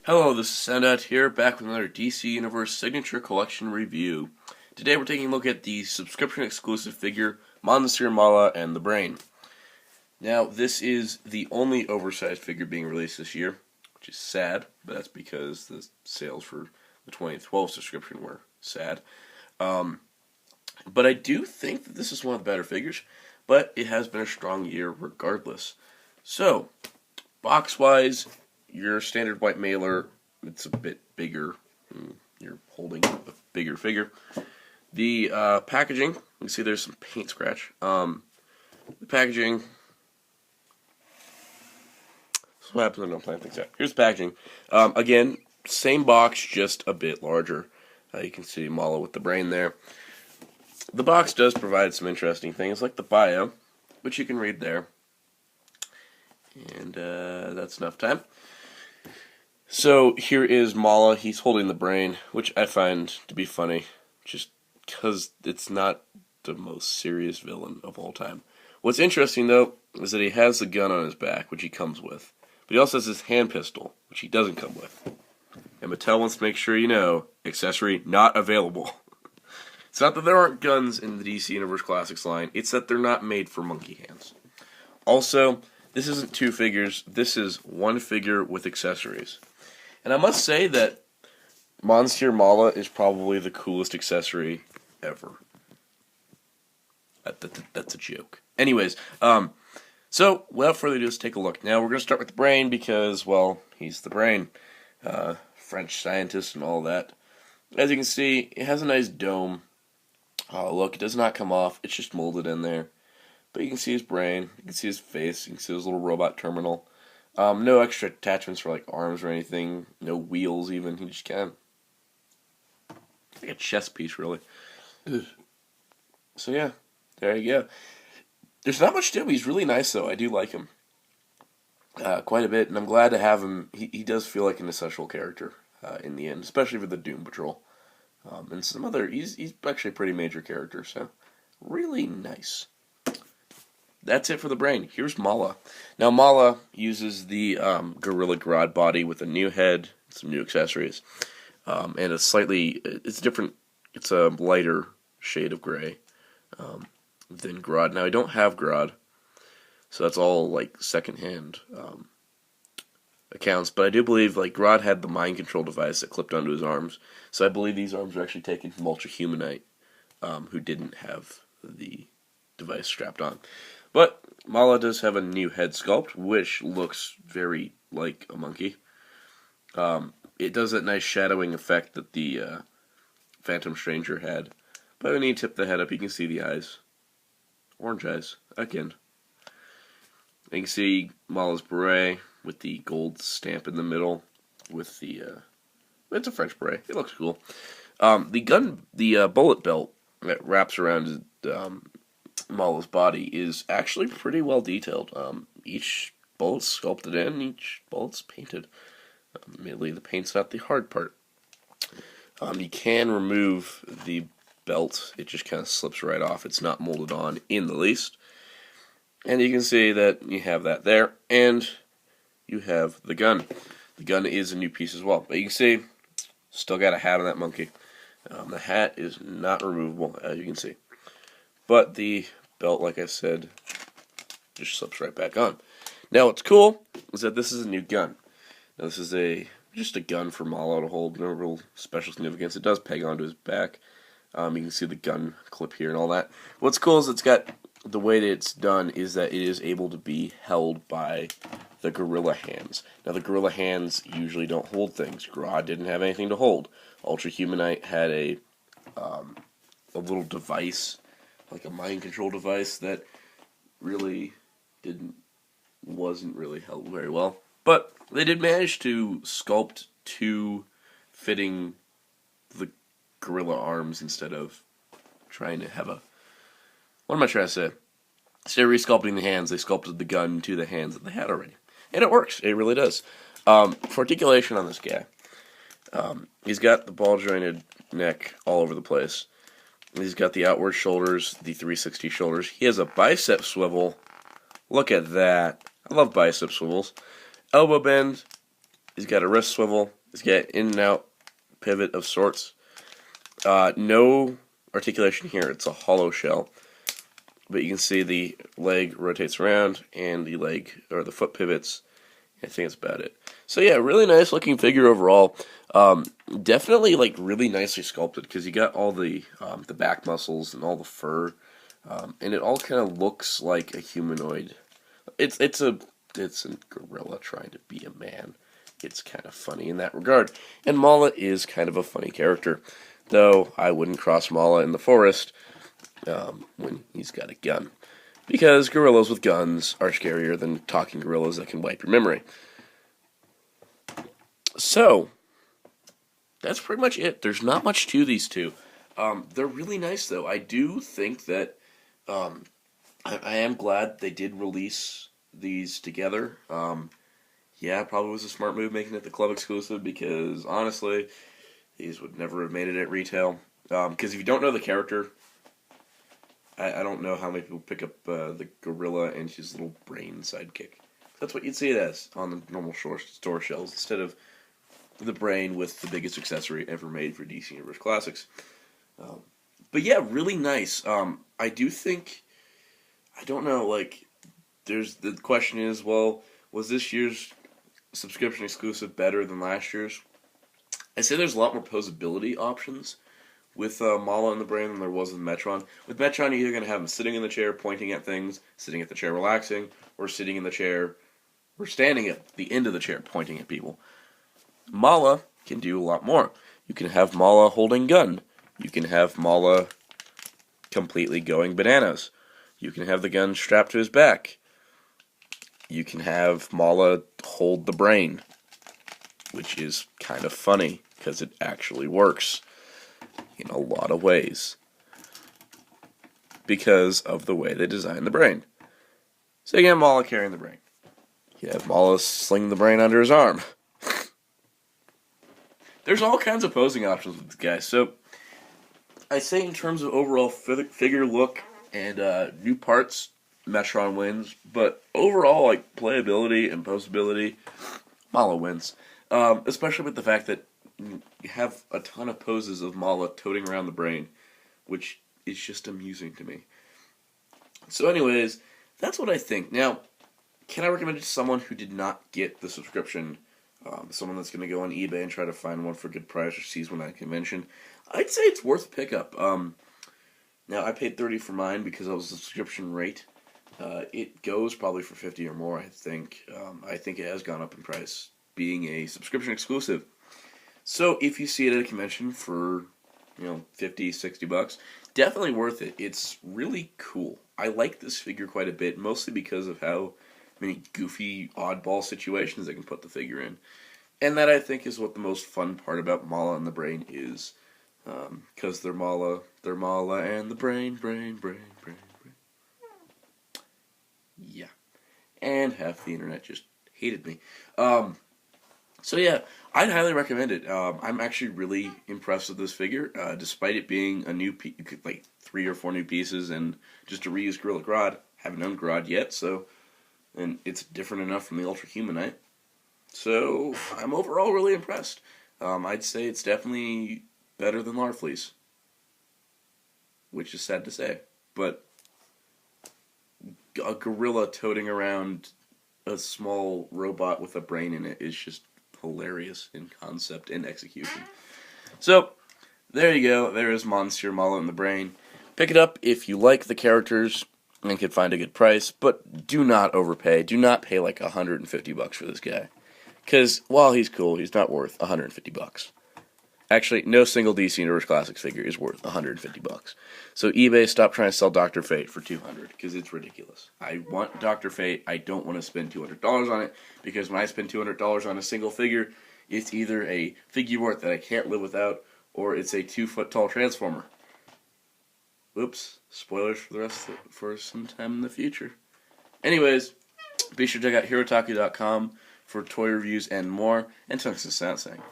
Hello, this is Soundout here, back with another DC Universe Signature Collection review. Today we're taking a look at the subscription-exclusive figure, Monsieur Mallah and the Brain. Now, this is the only oversized figure being released this year, which is sad, but that's because the sales for the 2012 subscription were sad. But I do think that this is one of the better figures, but it has been a strong year regardless. So, box-wise, your standard white mailer, it's a bit bigger. You're holding a bigger figure. The packaging, you can see there's some paint scratch. The packaging, this is what happens when I don't plan things out. Here's the packaging. Again, same box, just a bit larger. You can see Mallah with the brain there. The box does provide some interesting things, like the bio, which you can read there. And that's enough time. So here is Mallah. He's holding the brain, which I find to be funny, just because it's not the most serious villain of all time. What's interesting, though, is that he has the gun on his back, which he comes with. But he also has his hand pistol, which he doesn't come with. And Mattel wants to make sure you know, accessory not available. It's not that there aren't guns in the DC Universe Classics line, it's that they're not made for monkey hands. Also, this isn't two figures, this is one figure with accessories. And I must say that Monsieur Mallah is probably the coolest accessory ever. That's a joke. Anyways, so without further ado, let's take a look. Now we're going to start with the brain because, well, he's the brain. French scientist and all that. As you can see, it has a nice dome. Look, it does not come off. It's just molded in there. But you can see his brain. You can see his face. You can see his little robot terminal. No extra attachments for like arms or anything. No wheels even. He just kind of like a chess piece, really. So yeah, there you go. There's not much to him. He's really nice though. I do like him quite a bit, and I'm glad to have him. He does feel like an essential character in the end, especially for the Doom Patrol and some other. He's actually a pretty major character, so really nice. That's it for the brain. Here's Mallah. Now, Mallah uses the Gorilla Grodd body with a new head, some new accessories, and it's different, it's a lighter shade of gray than Grodd. Now, I don't have Grodd, so that's all, like, secondhand accounts, but I do believe, like, Grodd had the mind control device that clipped onto his arms, so I believe these arms are actually taken from Ultra Humanite, who didn't have the device strapped on. But Mallah does have a new head sculpt, which looks very like a monkey. It does that nice shadowing effect that the Phantom Stranger had. But when you tip the head up, you can see the eyes. Orange eyes, again. You can see Mallah's beret with the gold stamp in the middle. With the, it's a French beret. It looks cool. The bullet belt that wraps around Mallah's body is actually pretty well detailed. Each bullet's sculpted in, each bullet's painted. Admittedly, the paint's not the hard part. You can remove the belt. It just kind of slips right off. It's not molded on in the least. And you can see that you have that there, and you have the gun. The gun is a new piece as well. But you can see, still got a hat on that monkey. The hat is not removable, as you can see. But the belt, like I said, just slips right back on. Now, what's cool is that this is a new gun. Now, this is just a gun for Mallah to hold. No real special significance. It does peg onto his back. You can see the gun clip here and all that. What's cool is the way that it's done is that it is able to be held by the gorilla hands. Now, the gorilla hands usually don't hold things. Grodd didn't have anything to hold. Ultra Humanite had a little device, like a mind control device that really wasn't really held very well. But they did manage to sculpt two fitting the gorilla arms instead of trying to have what am I trying to say? Instead of resculpting the hands, they sculpted the gun to the hands that they had already. And it works. It really does. For articulation on this guy, he's got the ball jointed neck all over the place. He's got the outward shoulders, the 360 shoulders. He has a bicep swivel. Look at that. I love bicep swivels. Elbow bend. He's got a wrist swivel. He's got in and out pivot of sorts. No articulation here. It's a hollow shell. But you can see the leg rotates around and the leg or the foot pivots. I think that's about it. So yeah, really nice looking figure overall. Definitely like really nicely sculpted because you got all the back muscles and all the fur, and it all kind of looks like a humanoid. It's a gorilla trying to be a man. It's kind of funny in that regard. And Mallah is kind of a funny character, though I wouldn't cross Mallah in the forest when he's got a gun. Because gorillas with guns are scarier than talking gorillas that can wipe your memory. So, that's pretty much it. There's not much to these two. They're really nice, though. I do think that I am glad they did release these together. Yeah, probably was a smart move making it the club exclusive because, honestly, these would never have made it at retail. Because if you don't know the character, I don't know how many people pick up the gorilla and his little brain sidekick. That's what you'd see it as on the normal store shelves instead of the brain with the biggest accessory ever made for DC Universe Classics. But yeah, really nice. I do think, I don't know, like, the question is, well, was this year's subscription exclusive better than last year's? I say there's a lot more posability options with Mallah and the Brain than there was with Metron. With Metron, you're either going to have him sitting in the chair pointing at things, sitting at the chair relaxing, or sitting in the chair, or standing at the end of the chair pointing at people. Mallah can do a lot more. You can have Mallah holding gun. You can have Mallah completely going bananas. You can have the gun strapped to his back. You can have Mallah hold the brain, which is kind of funny because it actually works in a lot of ways because of the way they designed the brain. So you have Mallah carrying the brain. You have Mallah sling the brain under his arm. There's all kinds of posing options with this guy. So I say in terms of overall figure look and new parts, Metron wins. But overall, like playability and posability, Mallah wins. Especially with the fact that you have a ton of poses of Mallah toting around the brain, which is just amusing to me. So anyways, that's what I think. Now, can I recommend it to someone who did not get the subscription? Someone that's going to go on eBay and try to find one for a good price or sees one at a convention? I'd say it's worth a pickup. Now, I paid $30 for mine because it was a subscription rate. It goes probably for $50 or more, I think. I think it has gone up in price, being a subscription exclusive. So if you see it at a convention for, $50, $60, definitely worth it. It's really cool. I like this figure quite a bit, mostly because of how many goofy, oddball situations they can put the figure in. And that, I think, is what the most fun part about Mallah and the Brain is. Because they're Mallah and the brain. Yeah. And half the internet just hated me. So yeah, I'd highly recommend it. I'm actually really impressed with this figure, despite it being a new, like 3 or 4 new pieces and just a reused Gorilla Grodd. Haven't owned Grodd yet, and it's different enough from the Ultra Humanite. So I'm overall really impressed. I'd say it's definitely better than Larfleeze, which is sad to say, but a gorilla toting around a small robot with a brain in it is just hilarious in concept and execution. So, there you go. There is Monsieur Mallah and the Brain. Pick it up if you like the characters and can find a good price, but do not overpay. Do not pay like $150 for this guy. Because while he's cool, he's not worth $150. Actually, no single DC Universe Classics figure is worth $150. So eBay, stop trying to sell Dr. Fate for $200, because it's ridiculous. I want Dr. Fate. I don't want to spend $200 on it, because when I spend $200 on a single figure, it's either a figure art that I can't live without, or it's a 2-foot-tall Transformer. Oops, spoilers for the rest for some time in the future. Anyways, be sure to check out Hirotaku.com for toy reviews and more, and Tungsten Sound saying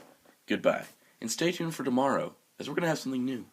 goodbye. And stay tuned for tomorrow, as we're going to have something new.